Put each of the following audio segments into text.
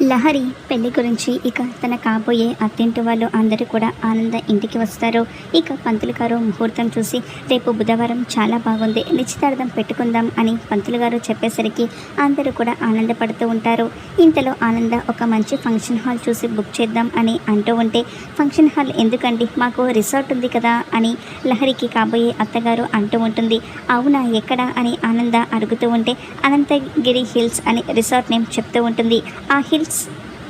లహరి పెళ్లి గురించి ఇక తన కాబోయే అత్తింటి వాళ్ళు అందరూ కూడా ఆనంద ఇంటికి వస్తారు. ఇక పంతులు గారు ముహూర్తం చూసి రేపు బుధవారం చాలా బాగుంది, నిశ్చితార్థం పెట్టుకుందాం అని పంతులు గారు చెప్పేసరికి అందరూ కూడా ఆనందపడుతూ ఉంటారు. ఇంతలో ఆనంద ఒక మంచి ఫంక్షన్ హాల్ చూసి బుక్ చేద్దాం అని అంటూ ఉంటే, ఫంక్షన్ హాల్ ఎందుకండి, మాకు రిసార్ట్ ఉంది కదా అని లహరికి కాబోయే అత్తగారు అంటూ ఉంటుంది. అవునా, ఎక్కడ అని ఆనంద అడుగుతూ ఉంటే, అనంతగిరి హిల్స్ అని రిసార్ట్ నేమ్ చెప్తూ ఉంటుంది. ఆ హిల్స్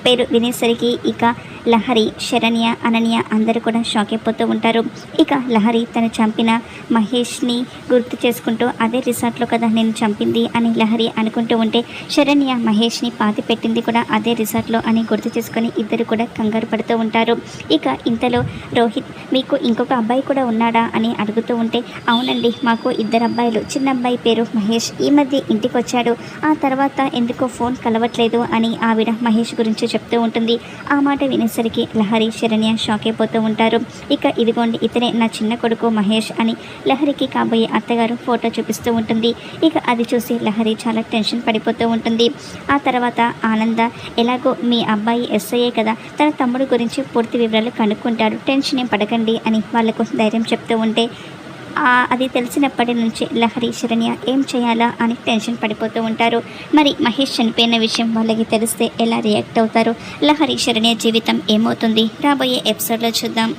పేరు వినేసరికి ఇక లహరి, శరణ్య, అనన్య అందరూ కూడా షాక్ అయిపోతూ ఉంటారు. ఇక లహరి తను చంపిన మహేష్ని గుర్తు చేసుకుంటూ, అదే రిసార్ట్లో కదా నేను చంపింది అని లహరి అనుకుంటూ ఉంటే, శరణ్య మహేష్ని పాతి పెట్టింది కూడా అదే రిసార్ట్లో అని గుర్తు చేసుకొని ఇద్దరు కూడా కంగారు పడుతూ ఉంటారు. ఇక ఇంతలో రోహిత్, మీకు ఇంకొక అబ్బాయి కూడా ఉన్నాడా అని అడుగుతూ ఉంటే, అవునండి, మాకు ఇద్దరు అబ్బాయిలు, చిన్న అబ్బాయి పేరు మహేష్, ఈ మధ్య ఇంటికి వచ్చాడు, ఆ తర్వాత ఎందుకో ఫోన్ కలవట్లేదు అని ఆవిడ మహేష్ గురించి చెప్తూ ఉంటుంది. ఆ మాట వినేసరికి లహరి, శరణ్య షాక్ అయిపోతూ ఉంటారు. ఇక ఇదిగోండి, ఇతనే నా చిన్న కొడుకు మహేష్ అని లహరికి కాబోయే అత్తగారు ఫోటో చూపిస్తూ ఉంటుంది. ఇక అది చూసి లహరి చాలా టెన్షన్ పడిపోతూ ఉంటుంది. ఆ తర్వాత ఆనంద, ఎలాగో మీ అబ్బాయి ఎస్ఐయే కదా, తన తమ్ముడు గురించి పూర్తి వివరాలు కనుక్కుంటాడు, టెన్షన్ ఏం పడకండి అని వాళ్లకు ధైర్యం చెప్తూ ఉంటే, అది తెలిసినప్పటి నుంచి లహరి, శరణ్య ఏం చేయాలా అని టెన్షన్ పడిపోతూ ఉంటారు. మరి మహేష్ చనిపోయిన విషయం వాళ్ళకి తెలిస్తే ఎలా రియాక్ట్ అవుతారు, లహరి, శరణ్య జీవితం ఏమవుతుంది, రాబోయే ఎపిసోడ్లో చూద్దాం.